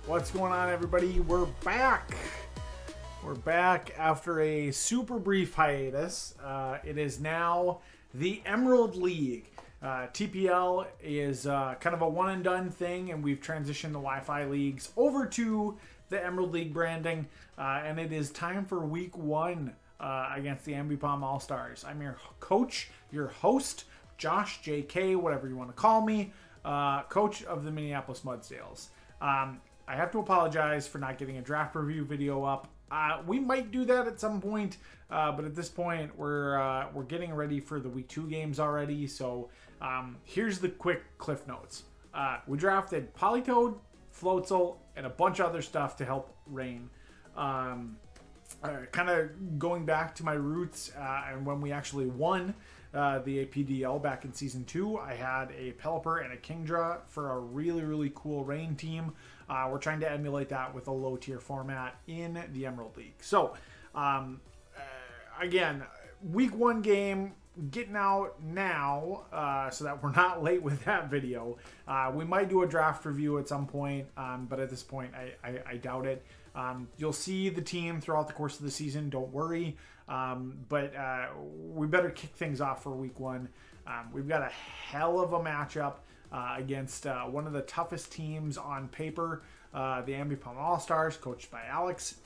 What's going on, everybody? We're back. We're back after a super brief hiatus. It is now the Emerald League. TPL is kind of a one and done thing, and we've transitioned the Wi-Fi leagues over to the Emerald League branding, and it is time for week one against the Ambipom All-Stars. I'm your coach, your host, Josh, Jkkayy, whatever you want to call me, coach of the Minneapolis Mudsdales. I have to apologize for not getting a draft review video up. We might do that at some point, but at this point, we're getting ready for the week 2 games already. So here's the quick cliff notes. We drafted Politoed, Floatzel, and a bunch of other stuff to help Rain. Kind of going back to my roots, and when we actually won the APDL back in Season 2, I had a Pelipper and a Kingdra for a really cool Rain team. We're trying to emulate that with a low-tier format in the Emerald League. So, again, week 1 game, getting out now so that we're not late with that video. We might do a draft review at some point, but at this point, I doubt it. You'll see the team throughout the course of the season, don't worry. But we better kick things off for week 1. We've got a hell of a matchup against one of the toughest teams on paper, the Ambipom All-Stars, coached by Alex.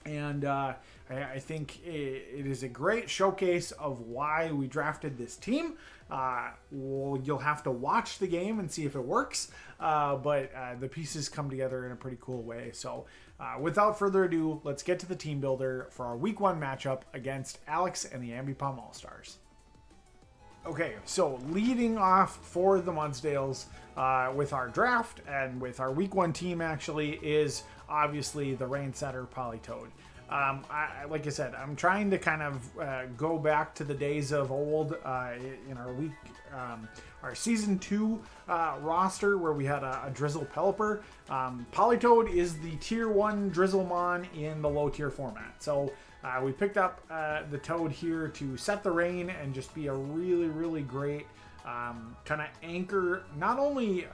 And I think it is a great showcase of why we drafted this team. You'll have to watch the game and see if it works, but the pieces come together in a pretty cool way. So without further ado, let's get to the team builder for our week 1 matchup against Alex and the Ambipom All-Stars. Okay, so leading off for the Mudsdales with our draft and with our week 1 team actually is obviously the Rain Setter Politoed. Like I said, I'm trying to kind of go back to the days of old in our Season 2 roster where we had a Drizzle Pelipper. Politoed is the Tier 1 Drizzlemon in the low tier format. So we picked up the Toad here to set the Rain and just be a really great kind of anchor, not only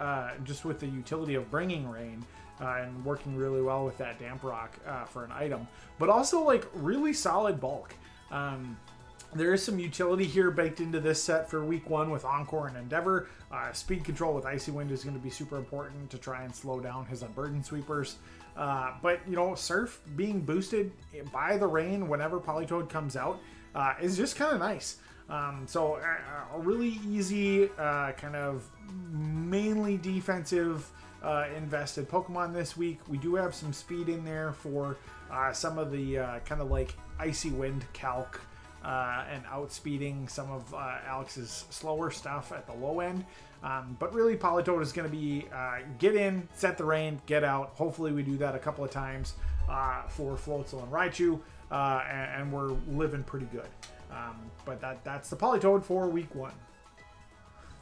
just with the utility of bringing Rain, and working really well with that Damp Rock for an item, but also like really solid bulk. There is some utility here baked into this set for week 1 with Encore and Endeavor. Speed control with Icy Wind is going to be super important to try and slow down his Unburdened Sweepers. But, you know, Surf being boosted by the Rain whenever Politoed comes out is just kind of nice. So a really easy kind of mainly defensive invested Pokemon this week. We do have some speed in there for some of the kind of like Icy Wind calc and outspeeding some of Alex's slower stuff at the low end. But really, Politoed is going to be get in, set the Rain, get out. Hopefully we do that a couple of times for Floatzel and Raichu, and we're living pretty good. But that's the Politoed for week 1.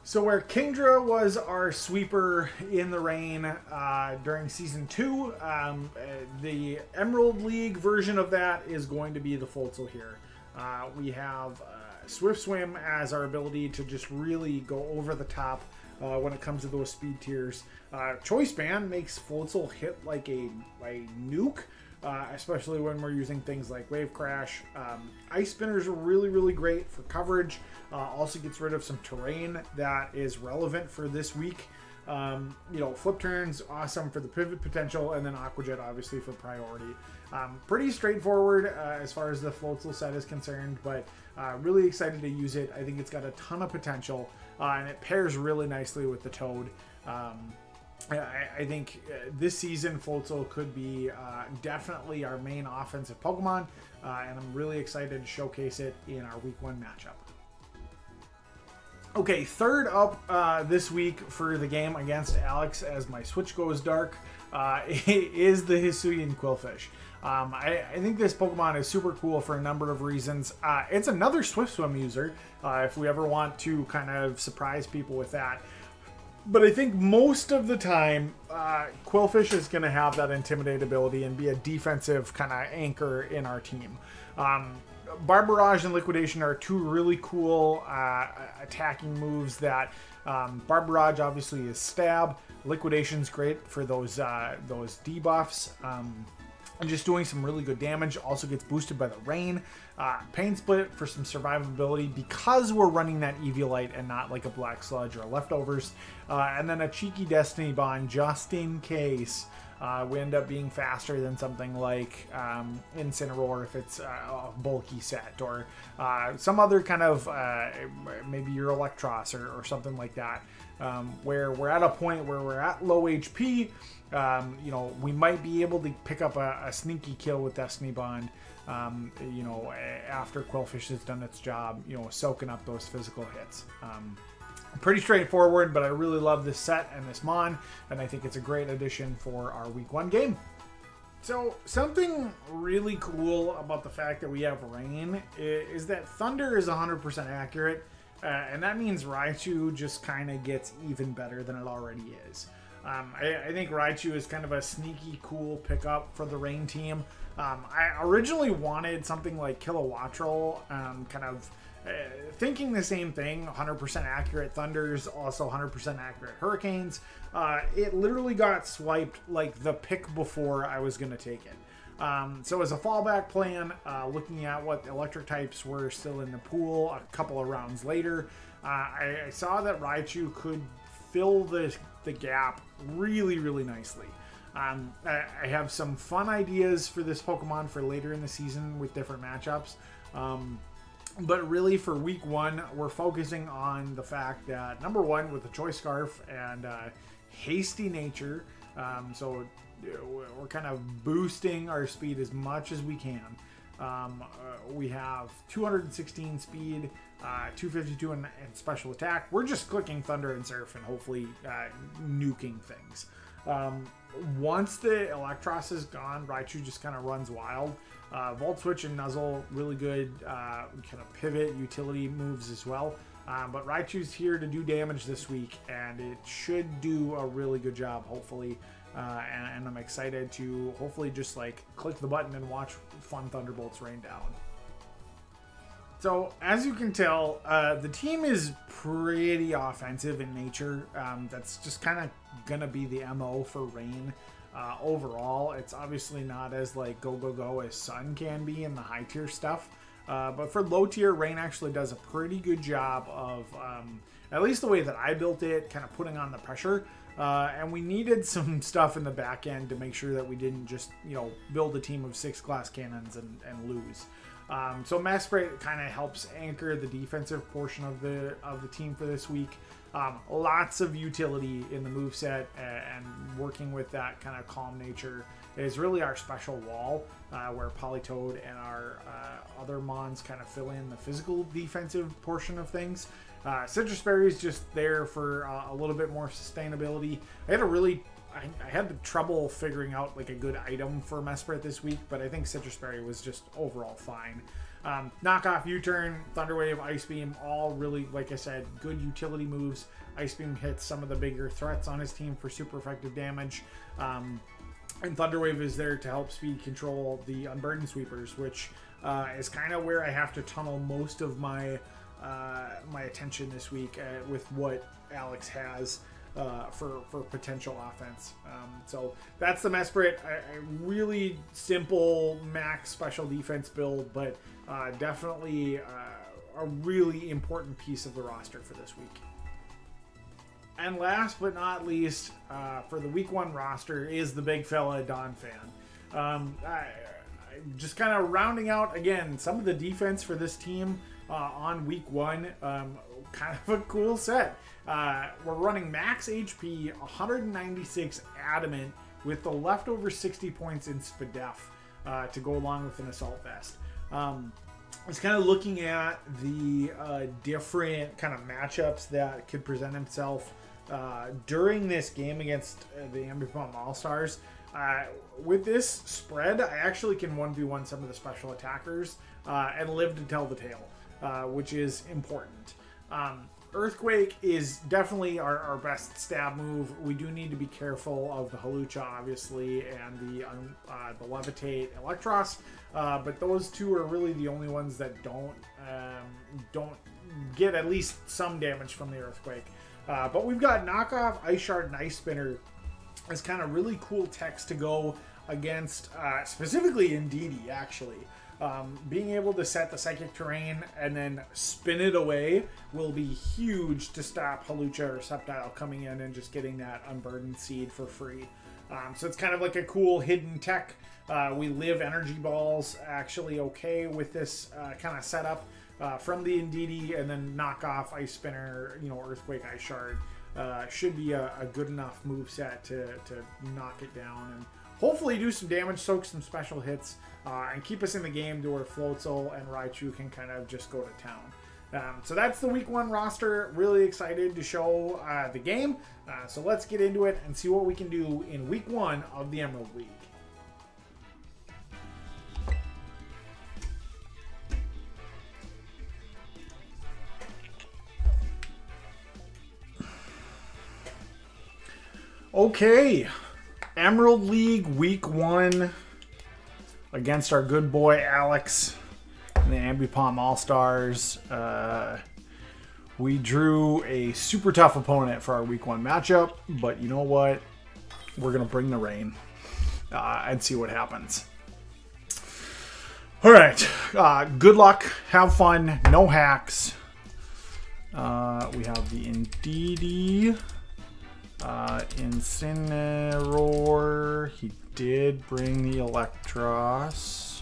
So where Kingdra was our sweeper in the Rain during Season 2, the Emerald League version of that is going to be the Floatzel here. We have Swift Swim as our ability to just really go over the top when it comes to those speed tiers. Choice Band makes Floatzel hit like a nuke, especially when we're using things like Wave Crash. Ice Spinner's really great for coverage. Also gets rid of some terrain that is relevant for this week. You know, Flip Turn's awesome for the pivot potential, and then Aqua Jet obviously for priority. Pretty straightforward as far as the Floatzel set is concerned, but really excited to use it. I think it's got a ton of potential, and it pairs really nicely with the Toad. I think this season Floatzel could be definitely our main offensive Pokemon, and I'm really excited to showcase it in our week 1 matchup. Okay, third up this week for the game against Alex as my Switch goes dark is the Hisuian Qwilfish. I think this Pokemon is super cool for a number of reasons. It's another Swift Swim user if we ever want to kind of surprise people with that. But I think most of the time, Qwilfish is going to have that Intimidate ability and be a defensive kind of anchor in our team. Barbarage and Liquidation are two really cool attacking moves that Barbarage obviously is stab. Liquidation's great for those debuffs. And just doing some really good damage. Also gets boosted by the rain. Pain Split for some survivability because we're running that Eviolite and not like a Black Sludge or Leftovers. And then a cheeky Destiny Bond just in case we end up being faster than something like Incineroar if it's a bulky set, or some other kind of maybe your Electros or something like that, where we're at a point where we're at low HP. You know, we might be able to pick up a sneaky kill with Destiny Bond, you know, after Qwilfish has done its job, you know, soaking up those physical hits. Pretty straightforward, but I really love this set and this mon, and I think it's a great addition for our week 1 game. So something really cool about the fact that we have rain is that Thunder is 100% accurate, and that means Raichu just kind of gets even better than it already is. I think Raichu is kind of a sneaky cool pickup for the rain team. I originally wanted something like Kilowattrel, kind of thinking the same thing, 100% accurate Thunders, also 100% accurate Hurricanes. It literally got swiped like the pick before I was going to take it. So as a fallback plan, looking at what electric types were still in the pool a couple of rounds later, I saw that Raichu could fill the gap really, really nicely. I have some fun ideas for this Pokemon for later in the season with different matchups. But really for week 1, we're focusing on the fact that, number 1, with the Choice Scarf and hasty nature, so we're kind of boosting our speed as much as we can. We have 216 speed, 252 in special attack. We're just clicking Thunder and Surf and hopefully nuking things. Once the Electros is gone, Raichu just kind of runs wild. Volt Switch and Nuzzle, really good kind of pivot utility moves as well. But Raichu's here to do damage this week, and it should do a really good job, hopefully. And I'm excited to hopefully just like click the button and watch fun Thunderbolts rain down. So as you can tell, the team is pretty offensive in nature. That's just kind of gonna be the MO for rain. Overall, it's obviously not as like go as Sun can be in the high tier stuff. But for low tier, Rain actually does a pretty good job of, at least the way that I built it, kind of putting on the pressure. And we needed some stuff in the back end to make sure that we didn't just, you know, build a team of 6 glass cannons and lose. So Mesprit kind of helps anchor the defensive portion of the team for this week. Lots of utility in the moveset, and working with that kind of calm nature is really our special wall, where Politoed and our other mons kind of fill in the physical defensive portion of things. Citrus Berry is just there for a little bit more sustainability. I had the trouble figuring out like a good item for Mesprit this week, but I think Citrus Berry was just overall fine. Knockoff U-Turn, Thunder Wave, Ice Beam, all really, like I said, good utility moves. Ice Beam hits some of the bigger threats on his team for super effective damage. And Thunder Wave is there to help speed control the Unburdened Sweepers, which is kind of where I have to tunnel most of my my attention this week with what Alex has for potential offense. So that's the Mesprit. A really simple max special defense build, but definitely a really important piece of the roster for this week. And last but not least, for the week 1 roster is the big fella Donphan. Just kind of rounding out again some of the defense for this team on week 1. Kind of a cool set. We're running max HP, 196 Adamant with the leftover 60 points in Spadef to go along with an Assault Vest. I was kind of looking at the different kind of matchups that could present himself during this game against the Ambipom All-Stars. With this spread, I actually can 1v1 some of the special attackers and live to tell the tale, which is important. Earthquake is definitely our best stab move. We do need to be careful of the Hawlucha, obviously, and the Levitate Electros, but those two are really the only ones that don't get at least some damage from the Earthquake. But we've got Knockoff, Ice Shard, and Ice Spinner as kind of really cool techs to go against, specifically Indeedee, actually. Being able to set the Psychic Terrain and then spin it away will be huge to stop Hawlucha or Sceptile coming in and just getting that Unburdened Seed for free. So it's kind of like a cool hidden tech. We live Energy Balls actually okay with this kind of setup from the Indeedee, and then Knockoff, Ice Spinner, you know, Earthquake, Ice Shard should be a good enough moveset to knock it down and hopefully do some damage, soak some special hits, and keep us in the game to where Floatzel and Raichu can kind of just go to town. So that's the Week 1 roster. Really excited to show the game. So let's get into it and see what we can do in Week 1 of the Emerald League. Okay. Emerald League Week 1 against our good boy Alex and the Ambipom All-Stars. We drew a super tough opponent for our Week 1 matchup, but you know what? We're going to bring the rain and see what happens. All right. Good luck. Have fun. No hacks. We have the Indeedee. Incineroar. He did bring the Electros.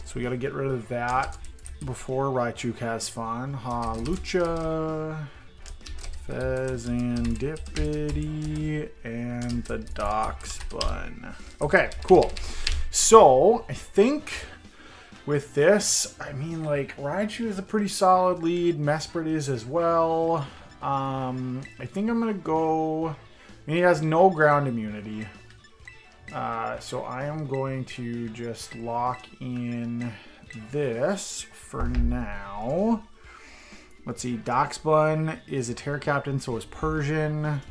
So we got to get rid of that before Raichu has fun. Hawlucha, Fezandipity, and the Doxbun. Okay, cool. So I think with this, I mean, like, Raichu is a pretty solid lead. Mesprit is as well. I think I'm going to go... I mean, he has no ground immunity. So I am going to just lock in this for now. Let's see. Doxbun is a Terra Captain, so is Persian.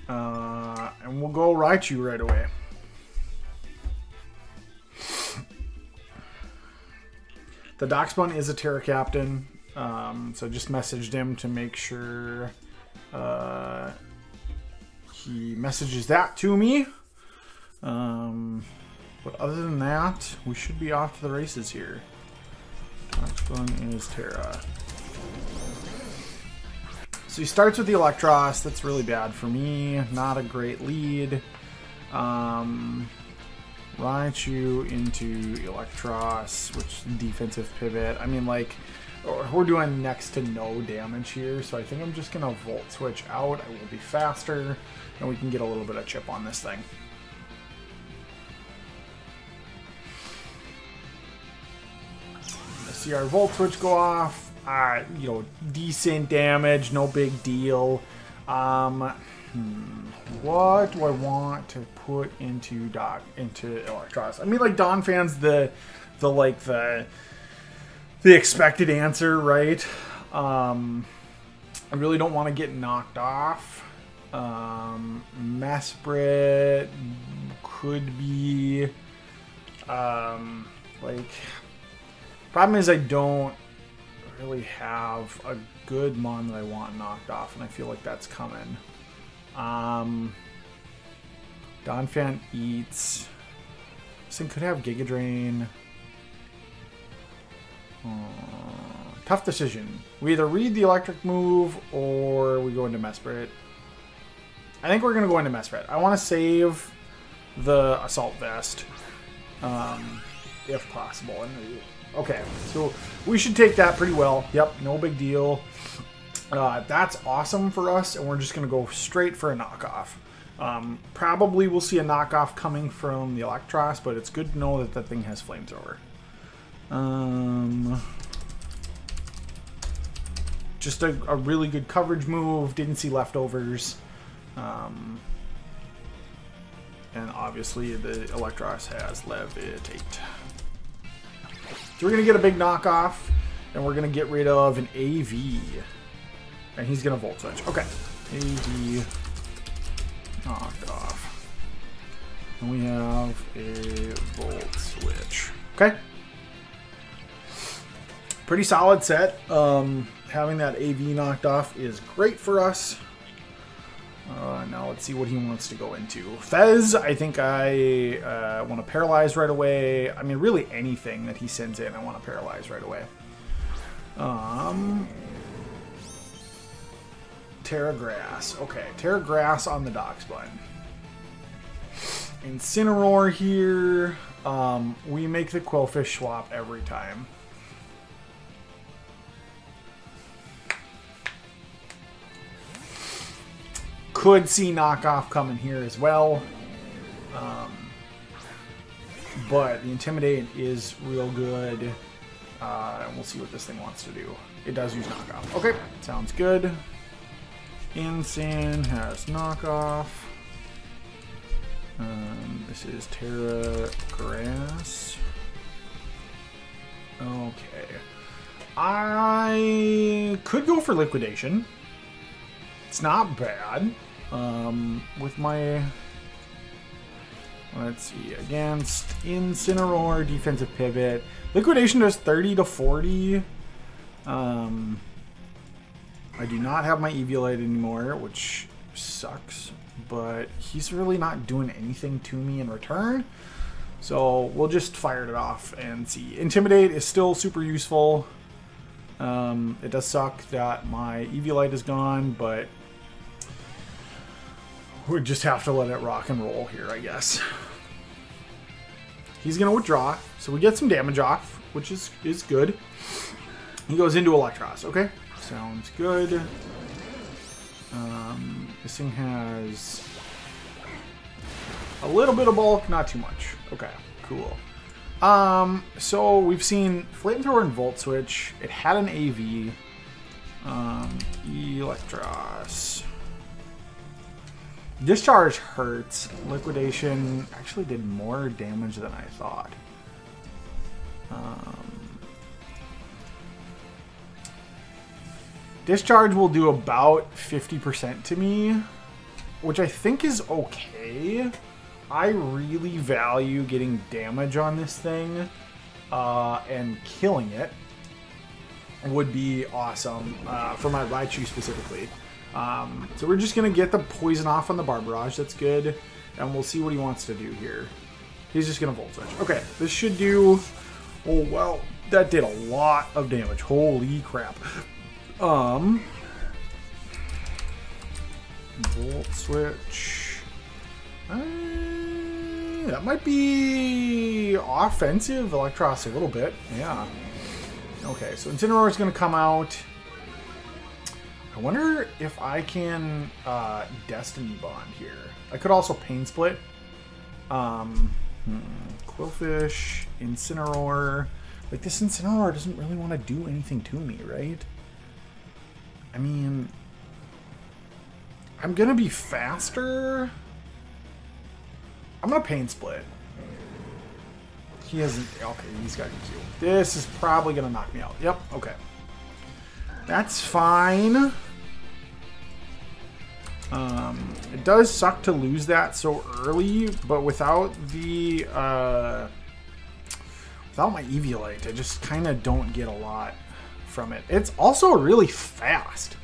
And we'll go Raichu right away. The Doxbun is a Terra Captain, so just messaged him to make sure he messages that to me. But other than that, we should be off to the races here. Doxbun is Terra. So he starts with the Electros. That's really bad for me. Not a great lead. Raichu into Electros, which defensive pivot. I mean, like, we're doing next to no damage here, so I think I'm just going to Volt Switch out. I will be faster, and we can get a little bit of chip on this thing. I see our Volt Switch go off. You know, decent damage, no big deal. What do I want to put into Electros? I mean, like, Donphan's the expected answer, right? I really don't want to get knocked off. Mesprit could be like, problem is I don't really have a good mon that I want knocked off, and I feel like that's coming. Donphan eats. This thing could have Giga Drain. Tough decision. We either read the electric move or we go into Mesprit. I think we're going to go into Mesprit. I want to save the Assault Vest if possible. Okay, so we should take that pretty well. Yep, no big deal. That's awesome for us, and we're just going to go straight for a knockoff. Probably we'll see a knockoff coming from the Electros, but it's good to know that that thing has Flamethrower. Just a really good coverage move. Didn't see leftovers. And obviously the Electros has Levitate. So we're going to get a big knockoff, and we're going to get rid of an AV. And he's going to Volt Switch. Okay. AV knocked off. And we have a Volt Switch. Okay. Pretty solid set. Having that AV knocked off is great for us. Now let's see what he wants to go into. Fez, I think I want to paralyze right away. I mean, really anything that he sends in, I want to paralyze right away. Terra Grass. Okay, Terra Grass on the Doxbun. Incineroar here. We make the Qwilfish swap every time. Could see knockoff coming here as well. But the Intimidate is real good. And we'll see what this thing wants to do. It does use knockoff. Okay, sounds good. Incin has knockoff. This is Terra Grass. Okay. I could go for Liquidation. It's not bad. With my... Let's see. Against Incineroar, Defensive Pivot. Liquidation does 30 to 40. I do not have my Eviolite anymore, which sucks. But he's really not doing anything to me in return. So we'll just fire it off and see. Intimidate is still super useful. It does suck that my Eviolite is gone, but we just have to let it rock and roll here, I guess. He's going to withdraw, so we get some damage off, which is good. He goes into Electros. Okay, sounds good. This thing has a little bit of bulk, not too much. Okay, cool. So we've seen Flamethrower and Volt Switch. It had an AV. Electros. Discharge hurts. Liquidation actually did more damage than I thought. Discharge will do about 50% to me, which I think is okay. I really value getting damage on this thing, and killing it would be awesome for my Raichu specifically. So we're just going to get the poison off on the Barbarage. That's good. And we'll see what he wants to do here. He's just going to Volt Switch. Okay, this should do... Oh, well, that did a lot of damage. Holy crap. Volt Switch. That might be offensive. Electros a little bit. Yeah. Okay, so Incineroar is going to come out. I wonder if I can Destiny Bond here. I could also Pain Split. Qwilfish, Incineroar. Like, this Incineroar doesn't really want to do anything to me, right? I mean, I'm going to be faster. I'm going to Pain Split. He hasn't... Okay, he's got EQ. This is probably going to knock me out. Yep, okay. That's fine. It does suck to lose that so early, but without the without my Eviolite, I just kind of don't get a lot from it. It's also really fast,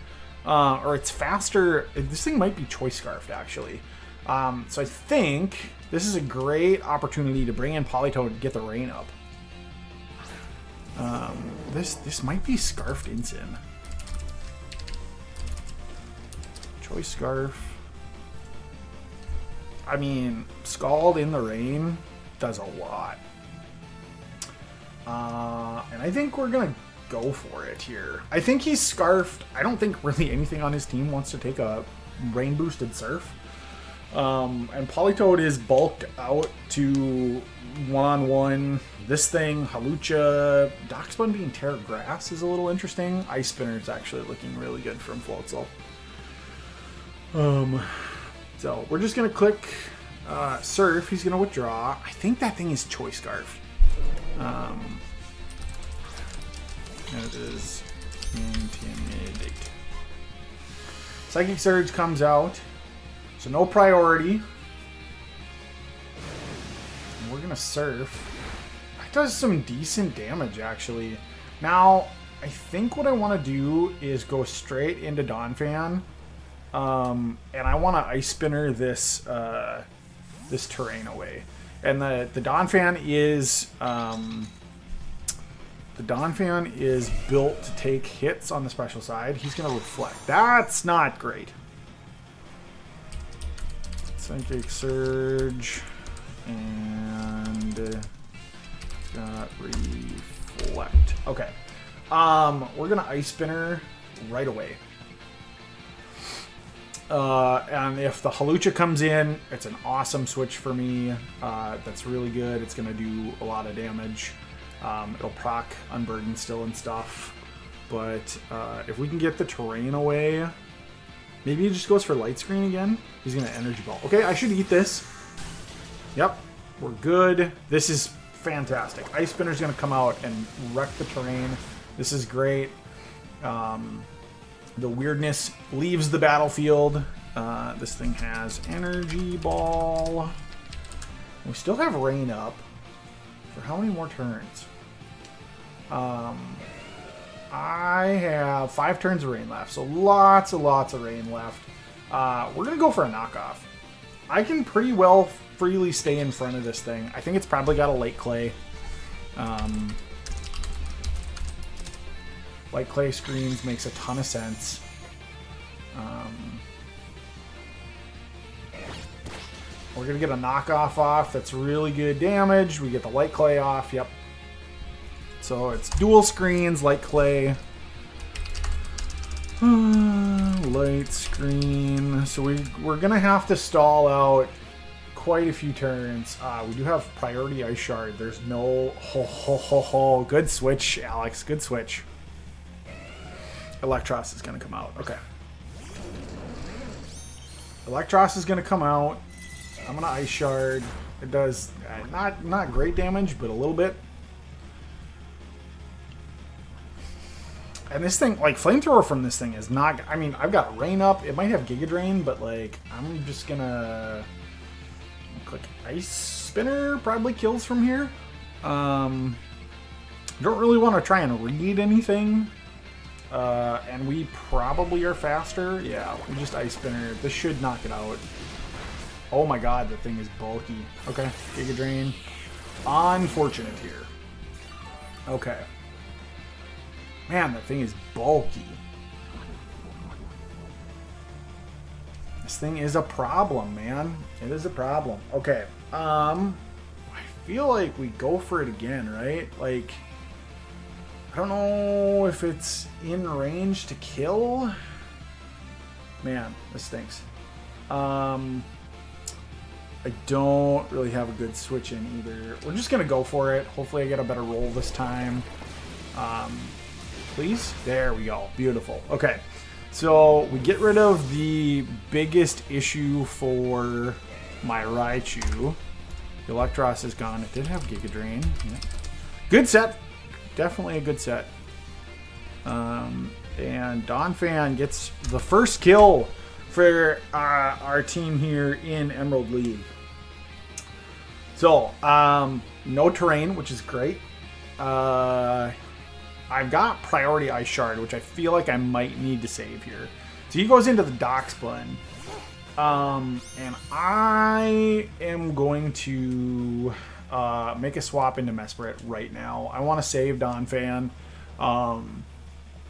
or it's faster. This thing might be Choice Scarfed actually. So I think this is a great opportunity to bring in Politoed and get the rain up. This might be Scarfed Incin. Choice Scarf. I mean, Scald in the Rain does a lot. And I think we're going to go for it here. I think he's Scarfed. I don't think really anything on his team wants to take a Rain Boosted Surf. And Politoed is bulked out to one-on-one. This thing, Hawlucha, Doxbun being Terra Grass is a little interesting. Ice Spinner is actually looking really good from Floatzel. So we're just gonna click Surf, he's going to withdraw. I think that thing is Choice Scarf. It is Intimidate. Psychic Surge comes out. So no priority. And we're going to Surf. That does some decent damage, actually. Now, I think what I want to do is go straight into Donphan. And I want to Ice Spinner this this terrain away. And the Donphan is built to take hits on the special side. He's going to Reflect. That's not great. Psychic Surge. And it's got Reflect. Okay. We're going to Ice Spinner right away. And if the Hawlucha comes in, it's an awesome switch for me. That's really good. It's going to do a lot of damage. It'll proc Unburden still and stuff. But if we can get the terrain away, maybe he just goes for Light Screen again. He's going to Energy Ball. Okay, I should eat this. Yep, we're good. This is fantastic. Ice Spinner's going to come out and wreck the terrain. This is great. The weirdness leaves the battlefield. This thing has Energy Ball. We still have Rain up. For how many more turns? I have 5 turns of Rain left, so lots of Rain left. We're going to go for a knockoff. I can pretty well freely stay in front of this thing. I think it's probably got a Light Clay. Light Clay Screens makes a ton of sense. We're going to get a knockoff off. That's really good damage. We get the Light Clay off. Yep. So it's dual screens, Light Clay. Light Screen. So we're going to have to stall out quite a few turns. We do have priority Ice Shard. There's no... Good switch, Alex. Good switch. Electros is going to come out. Okay. Electros is going to come out. I'm going to Ice Shard. It does not great damage, but a little bit. And this thing, like, Flamethrower from this thing is not... I mean, I've got Rain up. It might have Giga Drain, but, like, I'm just going to... Click Ice Spinner. Probably kills from here. Don't really want to try and read anything. And we probably are faster. Yeah, we just Ice Spinner. This should knock it out. Oh my god, the thing is bulky. Okay, Giga Drain. Unfortunate here. Okay. Man, that thing is bulky. This thing is a problem, man. It is a problem. Okay. I feel like we go for it again, right? Like... I don't know if it's in range to kill. Man, this stinks. I don't really have a good switch in either. We're just going to go for it. Hopefully I get a better roll this time. Please? There we go. Beautiful. Okay. So we get rid of the biggest issue for my Raichu. The Electros is gone. It did have Giga Drain. Yeah. Good set. Definitely a good set. And Donphan gets the first kill for our team here in Emerald League. So, no terrain, which is great. I've got priority Ice Shard, which I feel like I might need to save here. So he goes into the Doxbun. And I am going to make a swap into Mesprit right now. I want to save Donphan.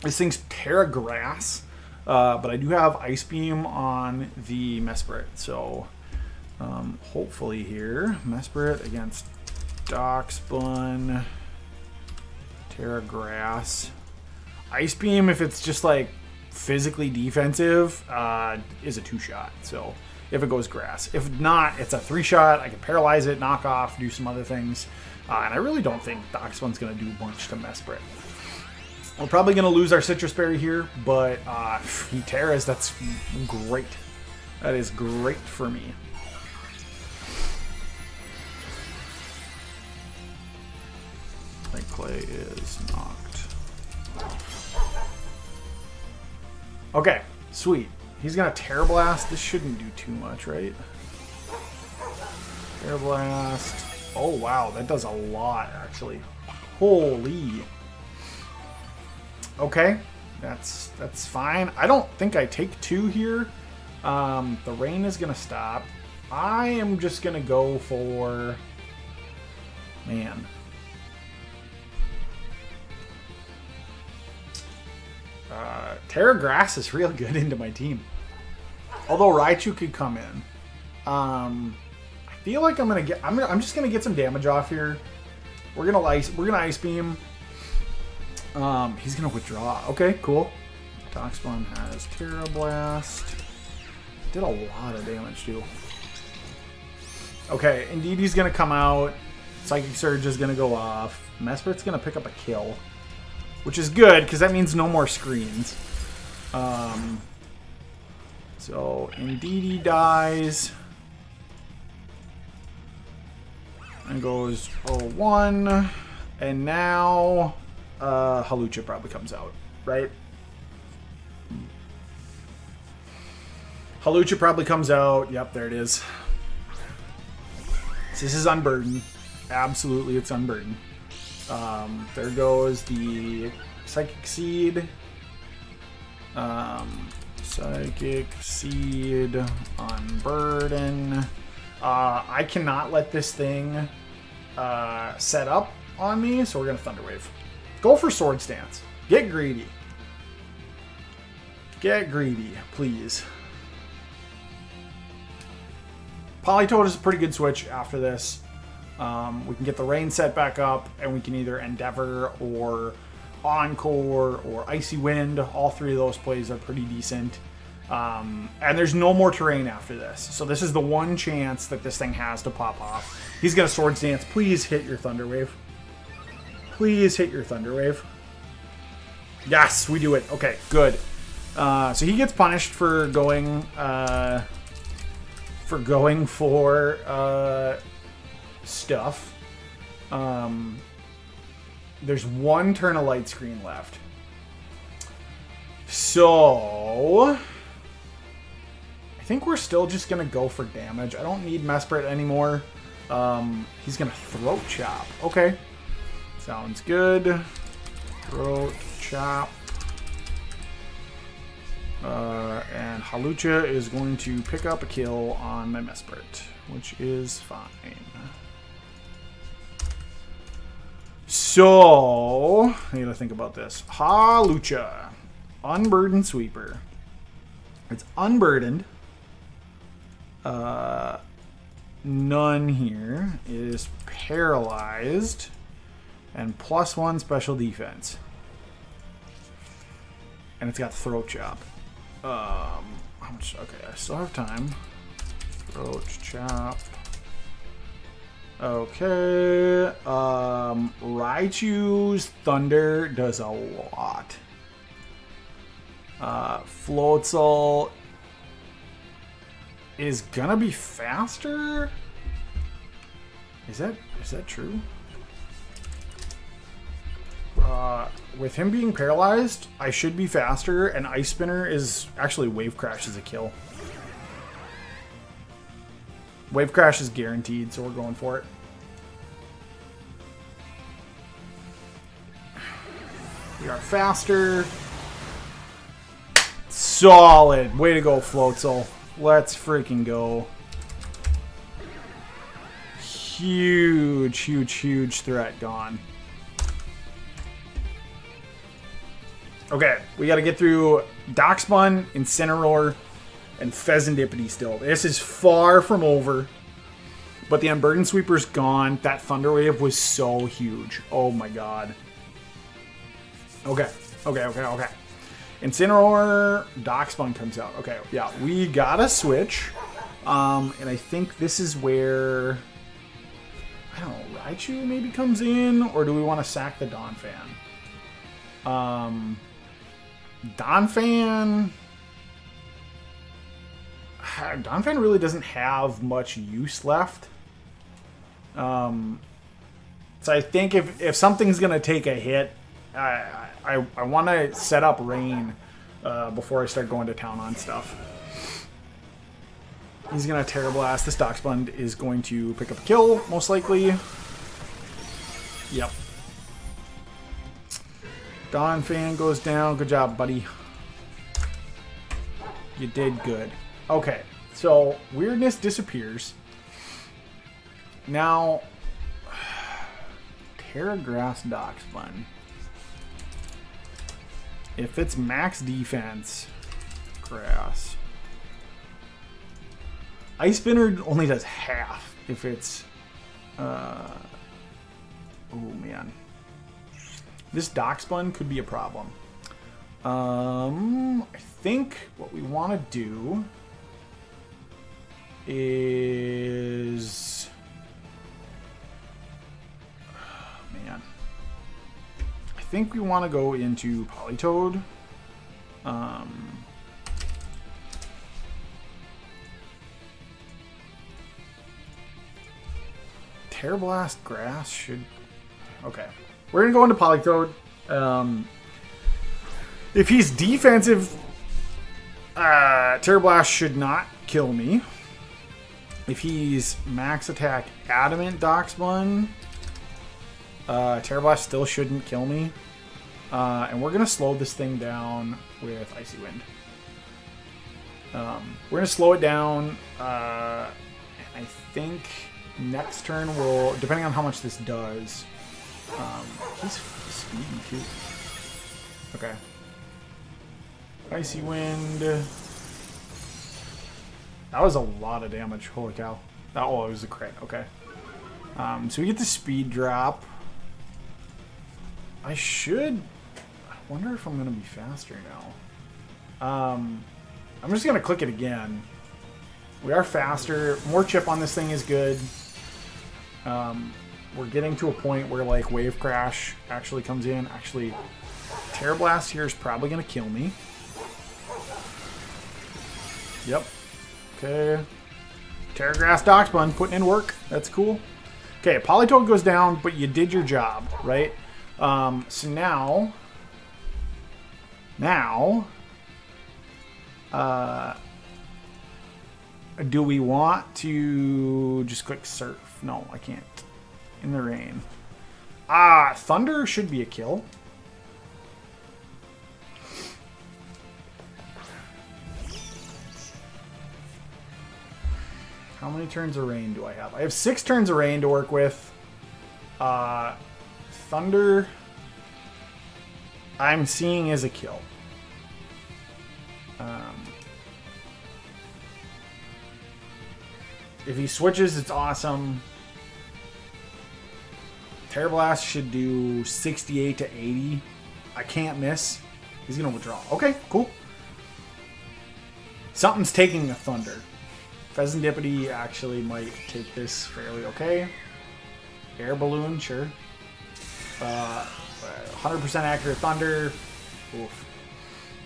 This thing's Terra Grass, but I do have Ice Beam on the Mesprit. So hopefully here, Mesprit against Doxbun, Terra Grass. Ice Beam, if it's just like physically defensive, is a 2-shot. So if it goes Grass. If not, it's a 3-shot. I can paralyze it, knock off, do some other things. And I really don't think Doxbun's going to do much to Mesprit. We're probably going to lose our Citrus Berry here, but he Terras, that's great. That is great for me. Clay is knocked. Okay, sweet. He's gonna Terra Blast. This shouldn't do too much, right? Terra Blast. Oh wow, that does a lot actually. Holy. Okay, that's fine. I don't think I take 2 here. The rain is gonna stop. I am just gonna go for, man. Terra Grass is real good into my team. Although Raichu could come in. I feel like I'm just gonna get some damage off here. We're gonna Ice Beam. He's gonna withdraw. Okay, cool. Darkspawn has Terra Blast. Did a lot of damage too. Okay, Indeedee gonna come out. Psychic Surge is gonna go off. Mesprit's gonna pick up a kill, which is good because that means no more screens. So Indeedee dies and goes 0-1, and now Hawlucha probably comes out, right? Hawlucha probably comes out. Yep, there it is. So this is Unburden. Absolutely, it's Unburden. There goes the Psychic Seed. Psychic Seed, Unburden. I cannot let this thing set up on me, so we're going to Thunder Wave. Go for Sword Stance. Get greedy. Get greedy, please. Politoed is a pretty good switch after this. We can get the rain set back up, and we can either Endeavor or Encore or Icy Wind. All 3 of those plays are pretty decent. And there's no more terrain after this. So this is the one chance that this thing has to pop off. He's going to Swords Dance. Please hit your Thunder Wave. Please hit your Thunder Wave. Yes, we do it. Okay, good. So he gets punished for going for stuff. There's 1 turn of light screen left. So I think we're still just gonna go for damage. I don't need Mesprit anymore. He's gonna Throat Chop. Okay. Sounds good. Throat Chop. And Hawlucha is going to pick up a kill on my Mesprit, which is fine. So, I gotta think about this. Hawlucha. Unburdened Sweeper. It's unburdened. None here. It is paralyzed. And +1 special defense. And it's got Throat Chop. How much? Okay, I still have time. Throat Chop. Okay. Raichu's Thunder does a lot. Floatzel is gonna be faster. Is that true? With him being paralyzed, I should be faster, and Ice Spinner is actually Wave Crash is a kill. Wave Crash is guaranteed, so we're going for it. We are faster. Solid. Way to go, Floatzel. Let's freaking go. Huge, huge, huge threat gone. Okay, we got to get through Darkspawn, Incineroar, and Pheasantipity still. This is far from over, but the Unburdened Sweeper's gone. That Thunder Wave was so huge. Oh my god. Okay. Incineroar, Darkspawn comes out. Okay, yeah, we gotta switch. And I think this is where, I don't know, Raichu maybe comes in, or do we want to sack the Donphan? Donphan really doesn't have much use left. So So I think if something's gonna take a hit, I want to set up rain before I start going to town on stuff. He's gonna Terrible Ass. This Darkspawn is going to pick up a kill, most likely. Yep. Donphan goes down. Good job, buddy. You did good. Okay, so weirdness disappears. Now, Terragrass Darkspawn. If it's max defense, grass. Ice Spinner only does half if it's... oh, man. This Darkspawn could be a problem. I think what we want to do is... oh, man. I think we want to go into Politoed. Terrible Ass Grass should... okay. We're going to go into Politoed. If he's defensive, Terrible Ass should not kill me. If he's max attack Adamant Darkspawn, Terrible Ass still shouldn't kill me. And we're going to slow this thing down with Icy Wind. We're going to slow it down. I think next turn will, depending on how much this does, he's speedy too. Okay. Icy Wind. That was a lot of damage. Holy cow. Oh, it was a crit. Okay. So we get the speed drop. I wonder if I'm going to be faster now. I'm just going to click it again. We are faster. More chip on this thing is good. We're getting to a point where like Wave Crash actually comes in. Actually, Terrible Blast here is probably going to kill me. Yep. Okay. Terragrass Darkspawn putting in work. That's cool. Okay, Politoed goes down, but you did your job, right? So now, do we want to just click surf? No, I can't. In the rain. Thunder should be a kill. How many turns of rain do I have? I have 6 turns of rain to work with. Thunder, I'm seeing as a kill. If he switches, it's awesome. Terrible Ass should do 68 to 80. I can't miss. He's going to withdraw. Okay, cool. Something's taking the Thunder. Pheasantipity actually might take this fairly okay. Air Balloon, sure. 100% accurate Thunder. Oof.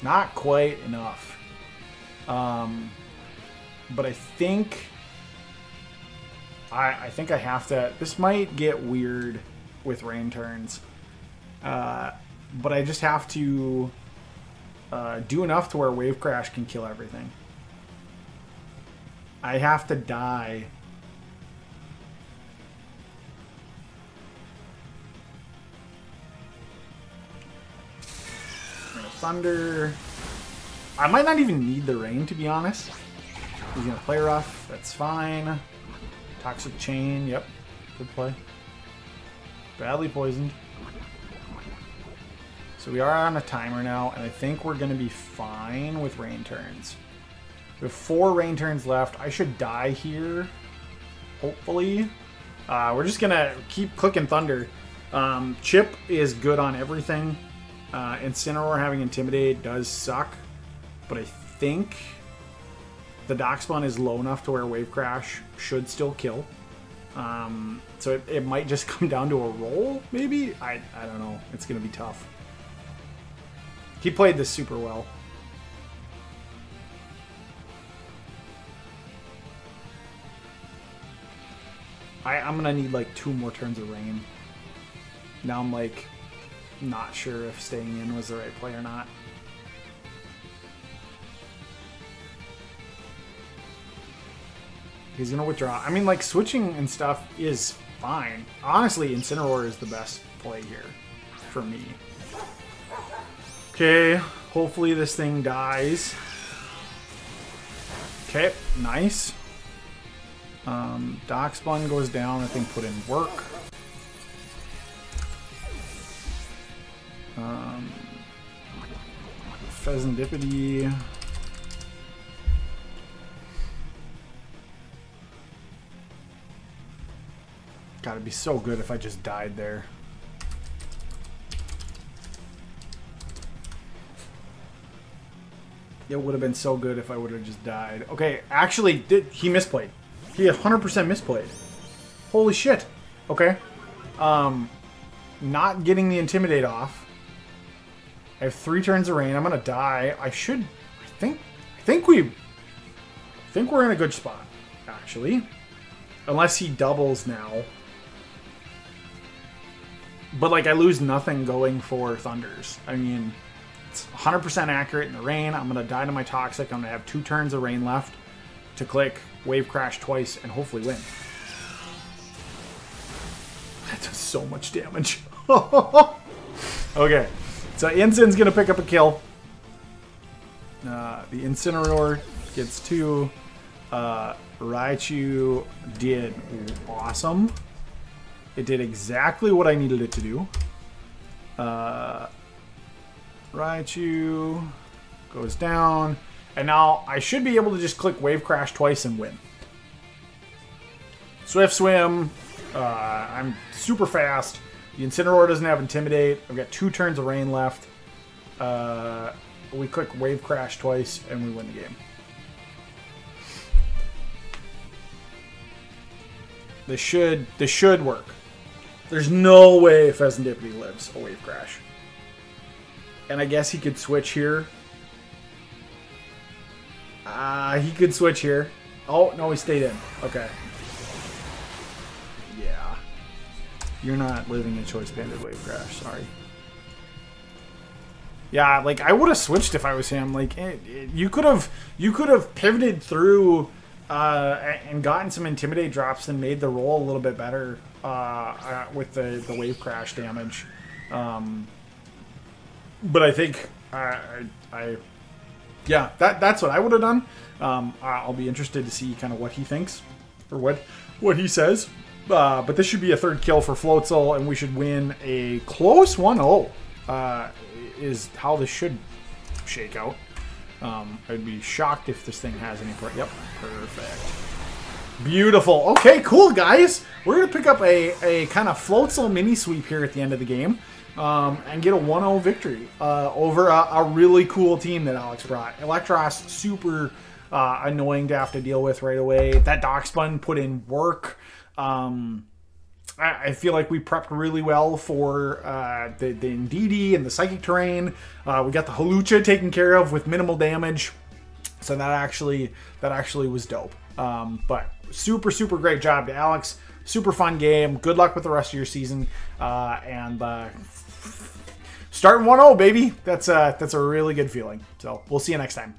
Not quite enough. But I think... I think I have to... This might get weird with rain turns. But I just have to do enough to where Wave Crash can kill everything. I have to die. Thunder. I might not even need the rain, to be honest. He's going to play rough. That's fine. Toxic Chain. Yep. Good play. Badly poisoned. So we are on a timer now, and I think we're going to be fine with rain turns. We have 4 rain turns left. I should die here, hopefully. We're just going to keep clicking Thunder. Chip is good on everything. Incineroar having Intimidate does suck, but I think the Darkspawn is low enough to where Wave Crash should still kill. So it might just come down to a roll, maybe? I don't know. It's going to be tough. He played this super well. I'm going to need like 2 more turns of rain. Now I'm like not sure if staying in was the right play or not. He's gonna withdraw. I mean, like, switching and stuff is fine. Honestly, Incineroar is the best play here for me. Okay, hopefully this thing dies. Okay, nice. Darkspun goes down. I think put in work. Pheasantipity. God, it'd be so good if I just died there. It would have been so good if I would have just died. Okay, actually, he misplayed. He 100% misplayed. Holy shit. Okay. Not getting the Intimidate off. I have 3 turns of rain. I'm gonna die. I think we're in a good spot, actually. Unless he doubles now. But, like, I lose nothing going for Thunders. I mean, it's 100% accurate in the rain. I'm going to die to my Toxic. I'm going to have 2 turns of rain left to click Wave Crash twice and hopefully win. That does so much damage. Okay, so Incin's going to pick up a kill. The Incineroar gets 2. Raichu did awesome. It did exactly what I needed it to do. Raichu goes down. And now I should be able to just click Wave Crash twice and win. Swift Swim. I'm super fast. The Incineroar doesn't have Intimidate. I've got 2 turns of rain left. We click Wave Crash twice and we win the game. This should work. There's no way Pheasantipity lives a Wave Crash. And I guess he could switch here. He could switch here. Oh, no, he stayed in. Okay. Yeah. You're not living a Choice Banded Wave Crash. Sorry. Yeah, like, I would have switched if I was him. Like, you could have pivoted through and gotten some Intimidate drops and made the roll a little bit better with the Wave Crash damage. But I think yeah, that's what I would have done. I'll be interested to see kind of what he thinks or what he says. But this should be a 3rd kill for Floatzel, and we should win a close 1-0. Is how this should shake out. I'd be shocked if this thing has any... Yep, perfect. Beautiful. Okay, cool, guys. We're going to pick up a kind of Floatzel mini sweep here at the end of the game and get a 1-0 victory over a really cool team that Alex brought. Electros, super annoying to have to deal with right away. That Darkspun put in work. I feel like we prepped really well for the Indeedee and the Psychic Terrain. We got the Hawlucha taken care of with minimal damage. So that actually was dope. But super great job to Alex. Super fun game. Good luck with the rest of your season. And starting 1-0, baby. That's a really good feeling. So we'll see you next time.